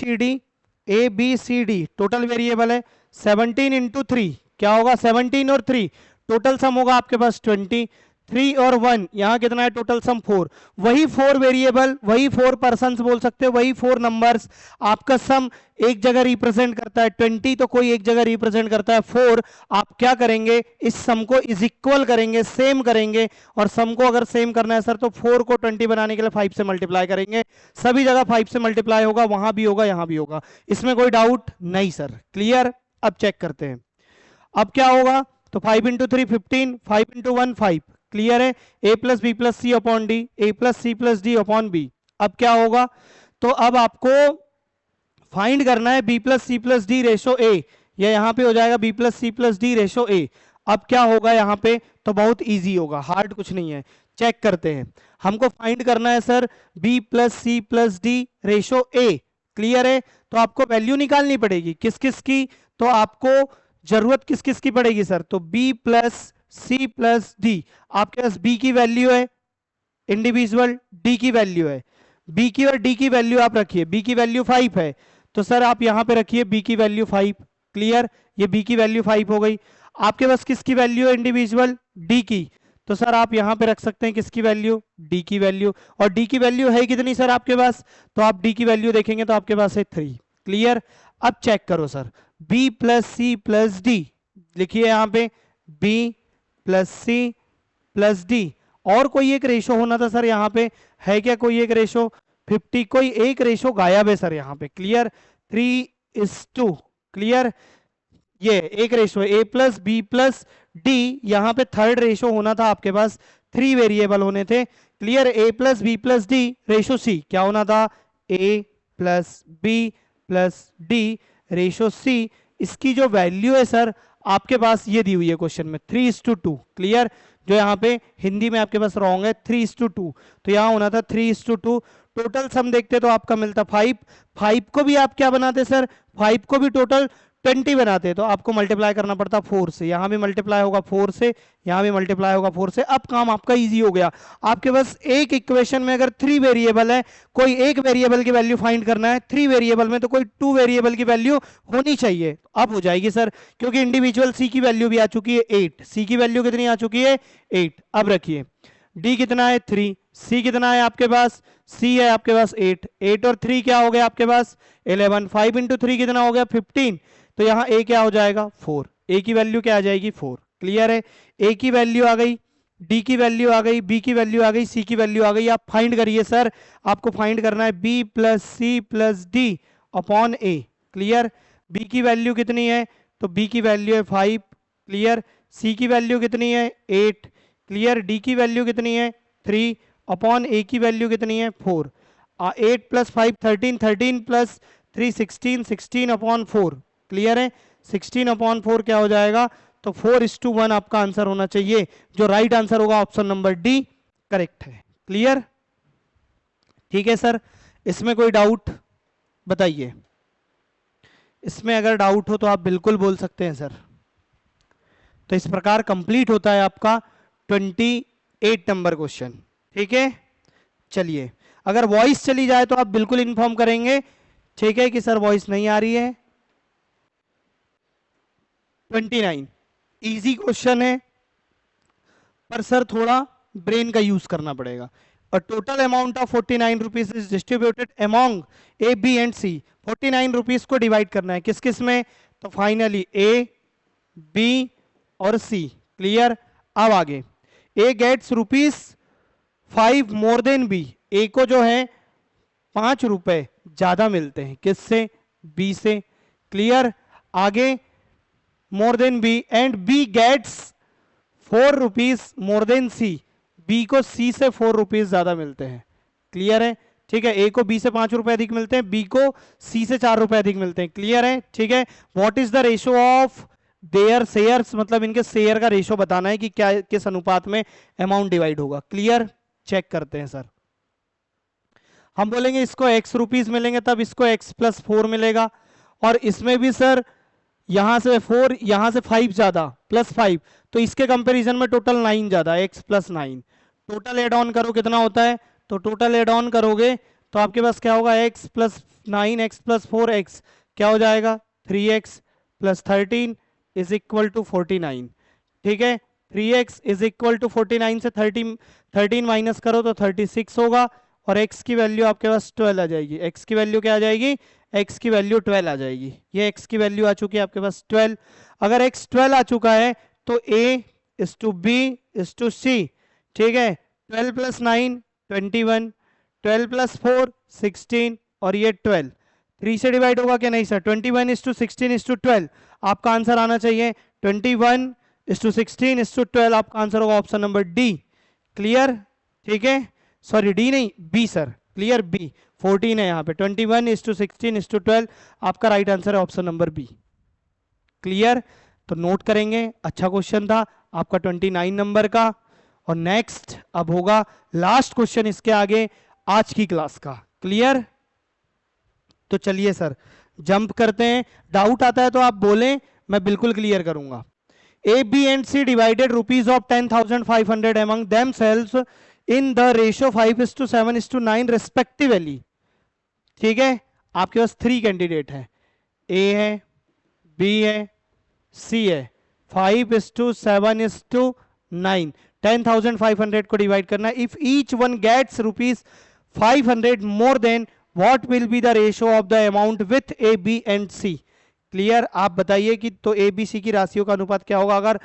C D total variable है 17:3, क्या होगा 17 और 3, टोटल सम होगा आपके पास 20। 3 और 1 यहां कितना है, टोटल सम 4। वही 4 वेरिएबल, वही 4 पर्सन्स बोल सकते हो, वही 4 नंबर्स, आपका सम एक जगह रिप्रेजेंट करता है 20, तो कोई एक जगह रिप्रेजेंट करता है 4। आप क्या करेंगे, इस सम को इज इक्वल करेंगे, सेम करेंगे, और सम को अगर सेम करना है सर तो 4 को 20 बनाने के लिए 5 से मल्टीप्लाई करेंगे। सभी जगह 5 से मल्टीप्लाई होगा, वहां भी होगा, यहां भी होगा, इसमें कोई डाउट नहीं सर। क्लियर, अब चेक करते हैं। अब क्या होगा, तो 5 इंटू 3 15, 5 इंटू 1 5। क्लियर है, a plus B plus C upon D, A plus C plus D upon B. अब क्या होगा, तो अब आपको फाइंड करना है b plus C plus D ratio a, या यहां पे हो जाएगा b plus C plus D ratio a। अब क्या होगा यहां पे, तो बहुत इजी होगा, हार्ड कुछ नहीं है। चेक करते हैं, हमको फाइंड करना है sir b plus C plus D ratio a। Clear है, तो आपको वैल्यू निकालनी पड़ेगी किस किस की, तो आपको जरूरत किस किस की पड़ेगी सर, तो b plus C plus D, आपके पास b की वैल्यू है इंडिविजुअल, d की वैल्यू है, b की और d की वैल्यू आप रखिए, b की वैल्यू 5 है, तो सर आप यहां पे रखिए b की वैल्यू 5। क्लियर, ये b की वैल्यू 5 हो गई। आपके पास किसकी वैल्यू है इंडिविजुअल, d की, तो सर आप यहां पे रख सकते हैं किसकी वैल्यू, d की वैल्यू, और d की वैल्यू है कितनी सर आपके पास, तो आप d की वैल्यू देखेंगे तो आपके पास है 3। क्लियर, अब चेक करो sir b plus C plus D, लिखिए यहां पे b plus C plus D, और कोई एक रेशो होना था सर यहाँ पे, है क्या कोई एक रेशो, 50, कोई एक रेशो गायब है सर यहाँ पे। क्लियर, 3:2। क्लियर, ये एक रेशो है, a plus B plus D, यहाँ पे थर्ड रेशो होना था आपके पास, 3 वेरिएबल होने थे। Clear, a plus B plus D ratio c, क्या होना था a plus B plus D ratio c। इसकी जो वैल्यू है सर आपके पास ये दी हुई है क्वेश्चन में 3:2। क्लियर, जो यहाँ पे हिंदी में आपके पास रॉन्ग है 3:2, तो यहाँ होना था 3:2। टोटल सम देखते तो आपका मिलता 5। 5 को भी आप क्या बनाते सर, 5 को भी टोटल 20 बनाते, तो आपको मल्टीप्लाई करना पड़ता 4 से, यहाँ भी मल्टीप्लाई होगा 4 से, यहाँ भी मल्टीप्लाई होगा 4 से। अब काम आपका इजी हो गया, आपके पास एक इक्वेशन में अगर 3 वेरिएबल है, कोई एक वेरिएबल की वैल्यू फाइंड करना है, 3 वेरिएबल में तो कोई 2 वेरिएबल की वैल्यू होनी चाहिए, अब हो जाएगी सर, क्योंकि इंडिविजुअल c की वैल्यू भी आ चुकी है 8, c की वैल्यू कितनी आ चुकी है 8। अब रखिए d कितना है 3, c कितना है आपके पास, c है आपके पास 8, 8 और 3 क्या हो गया आपके पास 11, 5 इंटू 3 कितना हो गया 15, तो यहाँ a क्या हो जाएगा 4, a की वैल्यू क्या आ जाएगी 4। क्लियर है, a की वैल्यू आ गई, d की वैल्यू आ गई, b की वैल्यू आ गई, c की वैल्यू आ गई। आप फाइंड करिए सर, आपको फाइंड करना है b plus C plus D upon a। Clear, b की वैल्यू कितनी है, तो b की वैल्यू है 5। क्लियर, c की वैल्यू कितनी है 8। क्लियर, d की वैल्यू कितनी है 3 अपॉन a की वैल्यू कितनी है 4। 8 प्लस 5 13, 13 प्लस 3 16, 16 अपॉन 4। क्लियर है, 16 अपॉन 4 क्या हो जाएगा, तो 4:1 आपका आंसर होना चाहिए, जो राइट आंसर होगा ऑप्शन नंबर डी करेक्ट है। क्लियर, ठीक है सर, इसमें कोई डाउट बताइए, इसमें अगर डाउट हो तो आप बिल्कुल बोल सकते हैं सर। तो इस प्रकार कंप्लीट होता है आपका 28 नंबर क्वेश्चन। ठीक है, चलिए, अगर वॉइस चली जाए तो आप बिल्कुल इन्फॉर्म करेंगे, ठीक है, कि सर वॉइस नहीं आ रही है। 29 इजी क्वेश्चन है, पर सर थोड़ा ब्रेन का यूज करना पड़ेगा। A total amount of 49 rupees is distributed among A, B and C। 49 rupees को डिवाइड करना है किस किस में, तो फाइनली A, B और C। क्लियर, अब आगे A gets ₹5 more than B, A को जो है 5 रुपए ज्यादा मिलते हैं। किससे? बी से। क्लियर? आगे more than B and B gets 4 rupees more than C. B को सी से 4 रुपीज ज्यादा मिलते हैं। क्लियर है? ठीक है। ए को बी से 5 रुपए अधिक मिलते हैं, बी को सी से 4 रुपए अधिक मिलते हैं। क्लियर है? ठीक है। What is the ratio of their shares, मतलब इनके शेयर का रेशो बताना है कि क्या किस अनुपात में अमाउंट डिवाइड होगा। क्लियर? चेक करते हैं सर। हम बोलेंगे इसको x रुपीज मिलेंगे तब इसको x प्लस 4 मिलेगा, और इसमें भी सर यहां से 4 यहां से 5 ज्यादा प्लस 5, तो इसके कंपैरिजन में टोटल 9 ज्यादा, x plus 9। Total add on करो कितना होता है, तो टोटल एड ऑन करोगे तो आपके पास क्या होगा, x plus 9 x plus 4 x क्या हो जाएगा 3x plus 13 is equal to 49। ठीक है। 3x इज इक्वल टू 49 से 13 माइनस करो तो 36 होगा, और x की वैल्यू आपके पास 12 आ जाएगी। x की वैल्यू क्या आ जाएगी, x की वैल्यू 12 आ जाएगी। ये x की वैल्यू आ चुकी है आपके पास 12। अगर x 12 आ चुका है तो a is to b is to c। ठीक है। 12 प्लस 9 21, 12 प्लस 4 16, और ये 12 3 से डिवाइड होगा क्या, नहीं सर। 21 इज टू 16 इज टू 12, आपका आंसर आना चाहिए 21 इज टू 16 इज टू 12, आपका आंसर होगा ऑप्शन नंबर डी। क्लियर? ठीक है। सॉरी डी नहीं, बी सर। क्लियर? बी 14 है यहाँ पे। 21 इज टू 16 इज टू 12, आपका राइट आंसर है ऑप्शन नंबर बी। क्लियर? तो नोट करेंगे, अच्छा क्वेश्चन था आपका 29 नंबर का। और नेक्स्ट अब होगा लास्ट क्वेश्चन इसके आगे आज की क्लास का। क्लियर? तो चलिए सर जंप करते हैं। डाउट आता है तो आप बोलें, मैं बिल्कुल क्लियर करूंगा। A B and C divided rupees of 10,500 among themselves in the ratio 5:7:9 respectively। ठीक है। आपके पास 3 कैंडिडेट हैं, ए है, बी है, सी है। 5:7:9 10,500 को डिवाइड करना। If each one gets rupees 500 more then what will be the ratio of the amount with A B and C. Clear? आप बताइए कि तो ए बी सी की राशियों का अनुपात क्या होगा अगर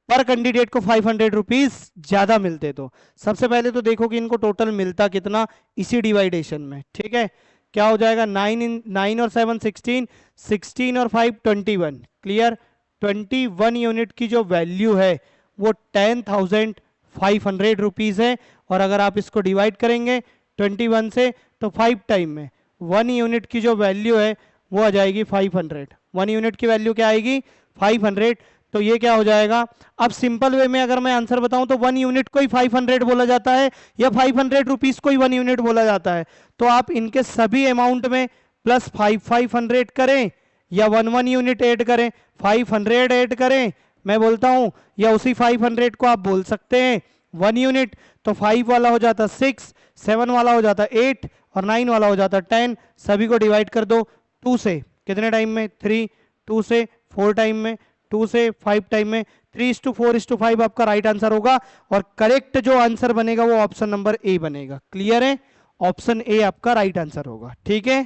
पर कैंडिडेट को 500 रुपीज ज्यादा मिलते तो। सबसे पहले तो देखो कि इनको टोटल मिलता कितना इसी डिवाइडेशन में। ठीक है। क्या हो जाएगा 9 और 7 16, 16 और 5 21। क्लियर? 21 यूनिट की जो वैल्यू है वो 10,500 रुपीज है, और अगर आप इसको डिवाइड करेंगे 21 से तो 5 टाइम में 1 यूनिट की जो वैल्यू है वो आ जाएगी 500। 1 यूनिट की वैल्यू क्या आएगी 500। तो ये क्या हो जाएगा, अब सिंपल वे में अगर मैं आंसर बताऊं तो 1 यूनिट को ही 500 बोला जाता है या 500 रुपीज को ही 1 यूनिट बोला जाता है। तो आप इनके सभी अमाउंट में प्लस 500 करें या 1 यूनिट ऐड करें, 500 ऐड करें मैं बोलता हूं, या उसी 500 को आप बोल सकते हैं 1 यूनिट। तो 5 वाला हो जाता 6, 7 वाला हो जाता 8, और 9 वाला हो जाता 10। सभी को डिवाइड कर दो 2 से, कितने टाइम में 3, 2 से 4 टाइम में, 2 से 5 टाइम में। 3:4:5 आपका राइट आंसर होगा, और करेक्ट जो आंसर बनेगा वो ऑप्शन नंबर ए बनेगा। क्लियर है? ऑप्शन ए आपका राइट आंसर होगा। ठीक है।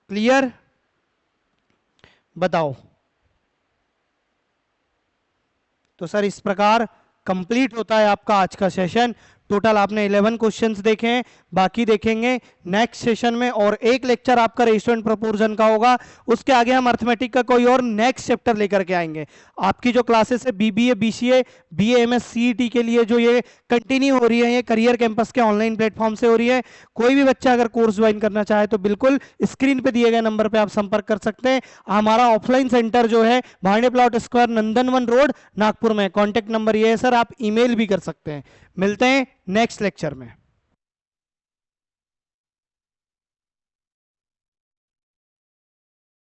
क्लियर? बताओ। तो सर इस प्रकार कंप्लीट होता है आपका आज का सेशन। टोटल आपने 11 क्वेश्चंस देखे हैं, बाकी देखेंगे नेक्स्ट सेशन में, और एक लेक्चर आपका रेशियो एंड प्रोपोर्शन का होगा। उसके आगे हम अर्थमेटिक का कोई और नेक्स्ट चैप्टर लेकर के आएंगे। आपकी जो क्लासेस है बीबीए, बीसीए, बीएएमएस, सीईटी के लिए जो ये कंटिन्यू हो रही है, ये करियर कैंपस के ऑनलाइन प्लेटफॉर्म से हो रही है। कोई भी बच्चा अगर कोर्स ज्वाइन करना चाहे तो बिल्कुल स्क्रीन पे दिए गए नंबर पे आप संपर्क कर सकते हैं। हमारा ऑफलाइन सेंटर जो है Bhande plot square, Nandanvan road, Nagpur में। कॉन्टेक्ट नंबर ये है सर, आप ईमेल भी कर सकते हैं। मिलते हैं नेक्स्ट लेक्चर में।